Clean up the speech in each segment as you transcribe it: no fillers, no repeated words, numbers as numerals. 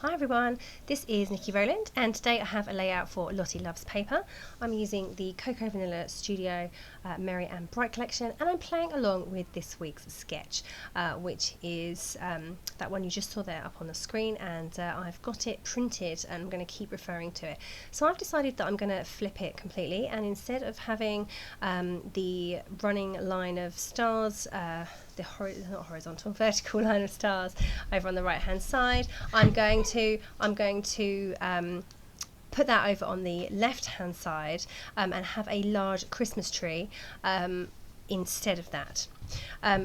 Hi everyone, this is Nikki Rowland and today I have a layout for Lottie Loves Paper. I'm using the Coco Vanilla Studio Merry and Bright collection and I'm playing along with this week's sketch, which is that one you just saw there up on the screen, and I've got it printed and I'm going to keep referring to it. So I've decided that I'm going to flip it completely, and instead of having the running line of stars, not horizontal, vertical line of stars over on the right hand side, I'm going to put that over on the left hand side and have a large Christmas tree instead of that.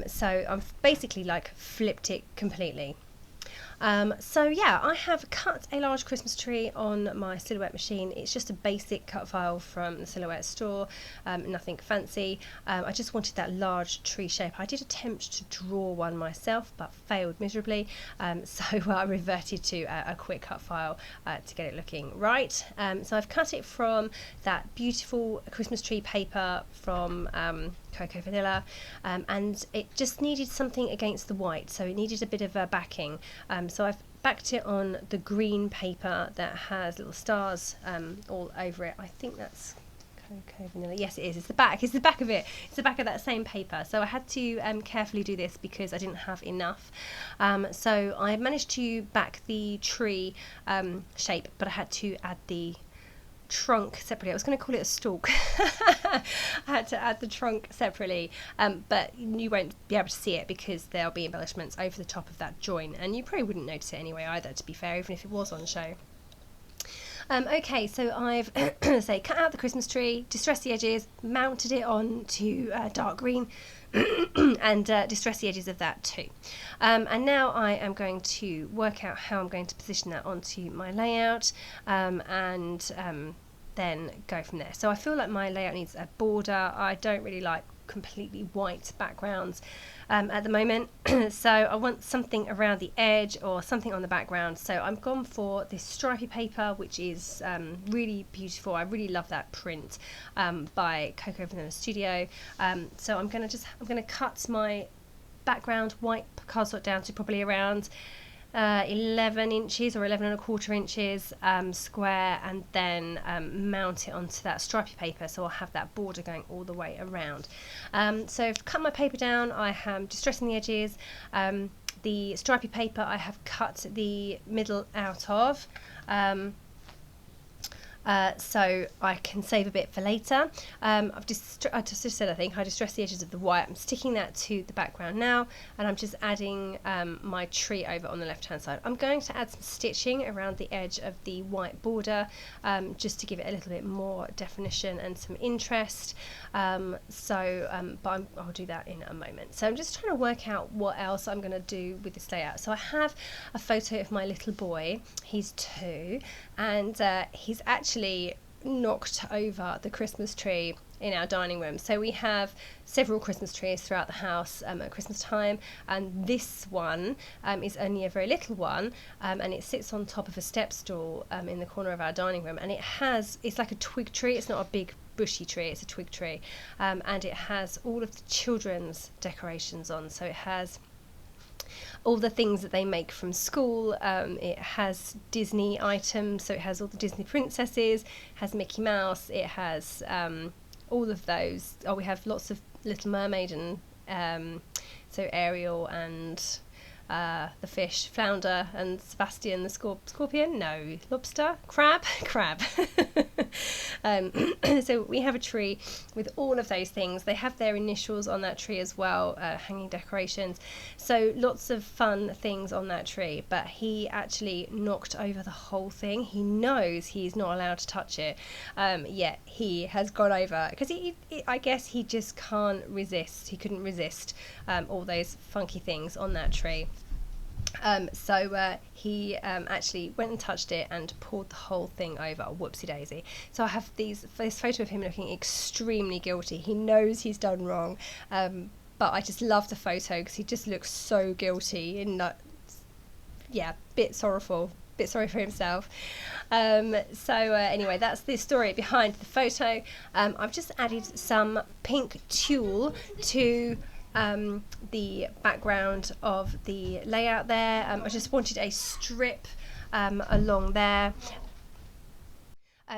So I've basically flipped it completely. So yeah, I have cut a large Christmas tree on my Silhouette machine. It's just a basic cut file from the Silhouette store, nothing fancy. I just wanted that large tree shape. I did attempt to draw one myself but failed miserably, so I reverted to a quick cut file to get it looking right. So I've cut it from that beautiful Christmas tree paper from Coco Vanilla, and it just needed something against the white, so it needed a bit of a backing. So I've backed it on the green paper that has little stars all over it. I think that's Coco Vanilla. Yes, it is. It's the back. It's the back of it. It's the back of that same paper. So I had to carefully do this because I didn't have enough. So I managed to back the tree shape, but I had to add the trunk separately. I was going to call it a stalk. I had to add the trunk separately, but you won't be able to see it because there'll be embellishments over the top of that join, and you probably wouldn't notice it anyway either, to be fair, even if it was on show. Okay, so I've cut out the Christmas tree, distressed the edges, mounted it on to dark green and distress the edges of that too. And now I am going to work out how I'm going to position that onto my layout, and then go from there. So I feel like my layout needs a border. I don't really like completely white backgrounds at the moment, so I want something around the edge or something on the background. So I'm gone for this stripy paper, which is really beautiful. I really love that print by Coco Vanilla Studio. So I'm going to cut my background white cardstock down to probably around 11 inches or 11¼ inches square, and then mount it onto that stripy paper, so I'll have that border going all the way around. So I've cut my paper down. I am distressing the edges. The stripy paper I have cut the middle out of, so I can save a bit for later. I just said I distressed the edges of the white. I'm sticking that to the background now, and I'm just adding my tree over on the left hand side. I'm going to add some stitching around the edge of the white border, just to give it a little bit more definition and some interest. But I'll do that in a moment. So I'm just trying to work out what else I'm going to do with this layout. So I have a photo of my little boy. He's 2, and he's actually knocked over the Christmas tree in our dining room. So we have several Christmas trees throughout the house at Christmas time, and this one is only a very little one, and it sits on top of a step stool in the corner of our dining room, and it's like a twig tree. It's not a big bushy tree, it's a twig tree, and it has all of the children's decorations on. So it has all the things that they make from school. It has Disney items, so it has all the Disney princesses, it has Mickey Mouse, it has all of those. Oh, we have lots of Little Mermaid, and so Ariel and the fish, Flounder, and Sebastian the scorpion, no, lobster, crab. So we have a tree with all of those things. They have their initials on that tree as well, hanging decorations. So lots of fun things on that tree, but he actually knocked over the whole thing. He knows he's not allowed to touch it, yet he has gone over, because I guess he just can't resist. He couldn't resist all those funky things on that tree. So he actually went and touched it and pulled the whole thing over. Whoopsie daisy. So I have this photo of him looking extremely guilty. He knows he's done wrong, but I just love the photo because he just looks so guilty and bit sorrowful. Bit sorry for himself. Anyway, that's the story behind the photo. I've just added some pink tulle to the background of the layout there. I just wanted a strip along there,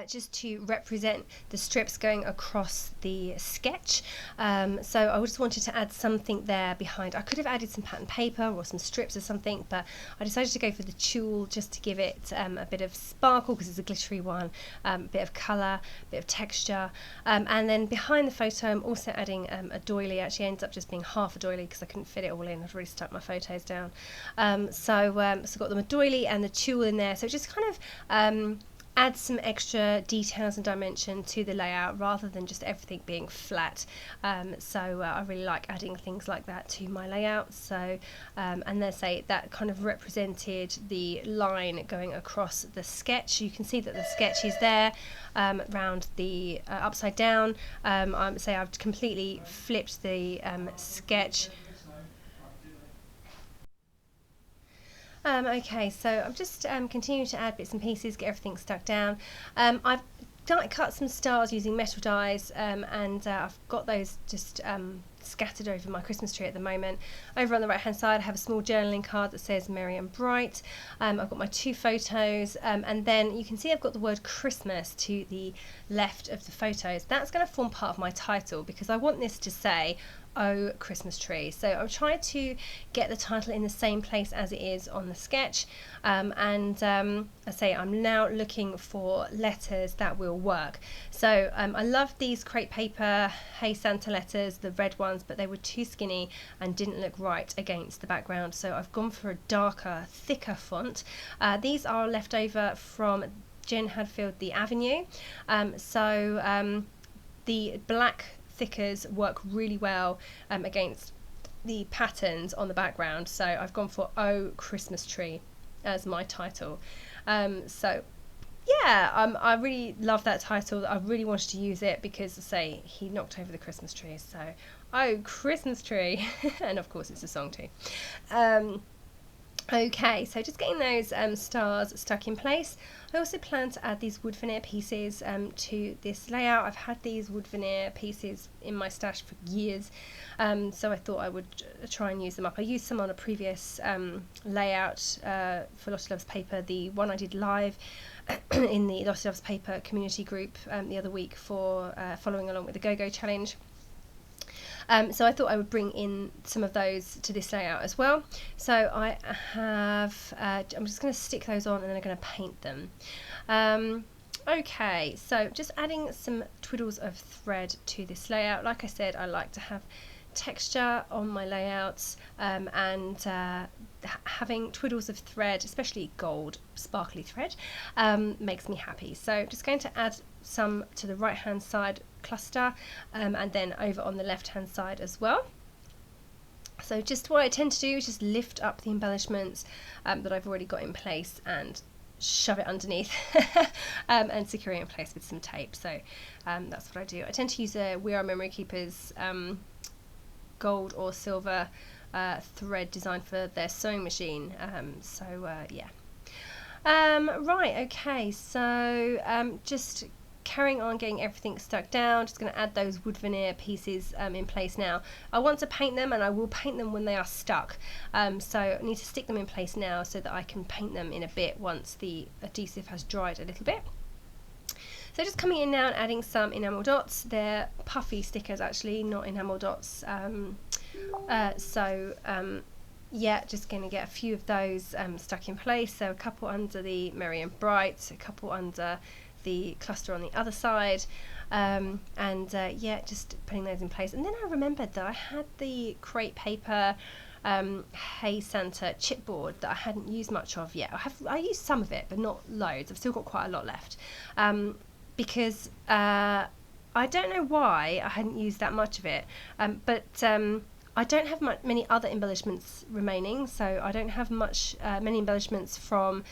just to represent the strips going across the sketch. So I just wanted to add something there behind. I could have added some pattern paper or some strips or something, but I decided to go for the tulle just to give it a bit of sparkle, because it's a glittery one, a bit of colour, a bit of texture. And then behind the photo I'm also adding a doily. Actually ends up just being half a doily because I couldn't fit it all in. I'd really stuck my photos down. So got the doily and the tulle in there, so it just kind of add some extra details and dimension to the layout rather than just everything being flat. So I really like adding things like that to my layout. So and then say that kind of represented the line going across the sketch. You can see that the sketch is there round the upside down. Say I've completely flipped the sketch. Okay, so I'm just continuing to add bits and pieces, get everything stuck down. I've cut some stars using metal dies, and I've got those just scattered over my Christmas tree at the moment. Over on the right hand side I have a small journaling card that says Merry and Bright. I've got my 2 photos, and then you can see I've got the word Christmas to the left of the photos. That's going to form part of my title because I want this to say Oh Christmas Tree. So I'm trying to get the title in the same place as it is on the sketch, and I say I'm now looking for letters that will work. So I love these crepe paper Hey Santa letters, the red ones, but they were too skinny and didn't look right against the background, so I've gone for a darker, thicker font. These are left over from Jen Hadfield the Avenue, the black thickers work really well against the patterns on the background, so I've gone for Oh Christmas Tree as my title. So yeah, I really love that title. I really wanted to use it because, say, he knocked over the Christmas tree, so Oh Christmas Tree and of course it's a song too. Okay, so just getting those stars stuck in place. I also plan to add these wood veneer pieces to this layout. I've had these wood veneer pieces in my stash for years, so I thought I would try and use them up. I used some on a previous layout for Lottie Loves Paper, the one I did live in the Lottie Loves Paper community group the other week for following along with the Go-Go challenge. So I thought I would bring in some of those to this layout as well. So I have, I'm just going to stick those on and then I'm going to paint them. Okay, so just adding some twiddles of thread to this layout. Like I said, I like to have texture on my layouts, and having twiddles of thread, especially gold sparkly thread, makes me happy. So just going to add some to the right hand side cluster, and then over on the left hand side as well. So just what I tend to do is just lift up the embellishments that I've already got in place and shove it underneath and secure it in place with some tape. So that's what I do. I tend to use a We Are Memory Keepers gold or silver thread designed for their sewing machine. Yeah. Right, okay, so just carrying on getting everything stuck down. Just going to add those wood veneer pieces in place now. I want to paint them, and I will paint them when they are stuck, so I need to stick them in place now so that I can paint them in a bit once the adhesive has dried a little bit. So just coming in now and adding some enamel dots. They're puffy stickers actually, not enamel dots. Yeah, just going to get a few of those stuck in place. So a couple under the Merry and Bright, a couple under the cluster on the other side, yeah, just putting those in place. And then I remembered that I had the crepe paper Hey Santa chipboard that I hadn't used much of yet. I used some of it, but not loads. I've still got quite a lot left, because I don't know why I hadn't used that much of it, but I don't have many other embellishments remaining, so I don't have many embellishments from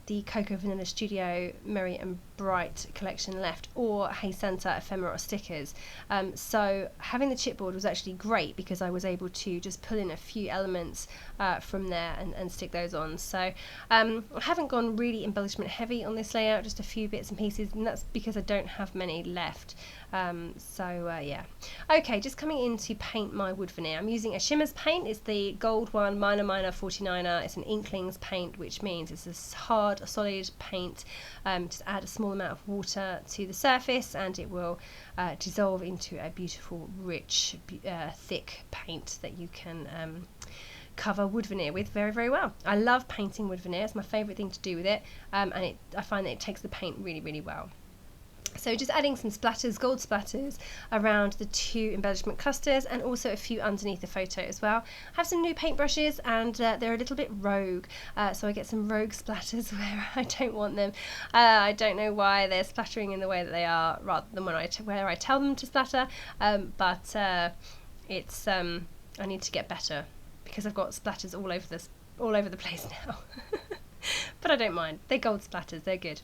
the Coco Vanilla Studio Merry and Bright collection left, or Hey Santa ephemera stickers. So having the chipboard was actually great because I was able to just pull in a few elements from there and stick those on. So I haven't gone really embellishment heavy on this layout, just a few bits and pieces, and that's because I don't have many left. Yeah. Okay, just coming in to paint my wood veneer. I'm using a Shimmers paint. It's the gold one, Minor 49er. It's an Inklings paint, which means it's a hard, solid paint. Just add a small amount of water to the surface and it will dissolve into a beautiful, rich, thick paint that you can cover wood veneer with very, very well. I love painting wood veneer. It's my favourite thing to do with it, and I find that it takes the paint really, really well. So just adding some splatters, gold splatters, around the 2 embellishment clusters and also a few underneath the photo as well. I have some new paintbrushes and they're a little bit rogue, so I get some rogue splatters where I don't want them. I don't know why they're splattering in the way that they are rather than where I tell them to splatter, but it's I need to get better because I've got splatters all over the place now. But I don't mind. They're gold splatters, they're good.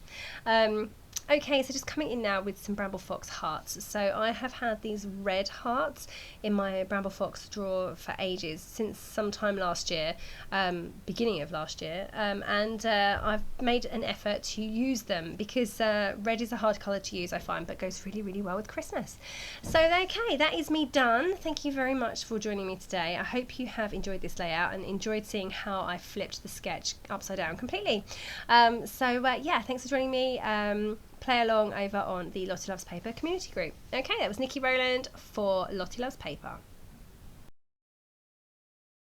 Okay, so just coming in now with some Bramble Fox hearts. So I have had these red hearts in my Bramble Fox drawer for ages, since sometime last year, beginning of last year, and I've made an effort to use them because red is a hard colour to use, I find, but goes really, really well with Christmas. So okay, that is me done. Thank you very much for joining me today. I hope you have enjoyed this layout and enjoyed seeing how I flipped the sketch upside down completely. Yeah, thanks for joining me. Play along over on the Lottie Loves Paper community group. Okay, that was Nikki Rowland for Lottie Loves Paper.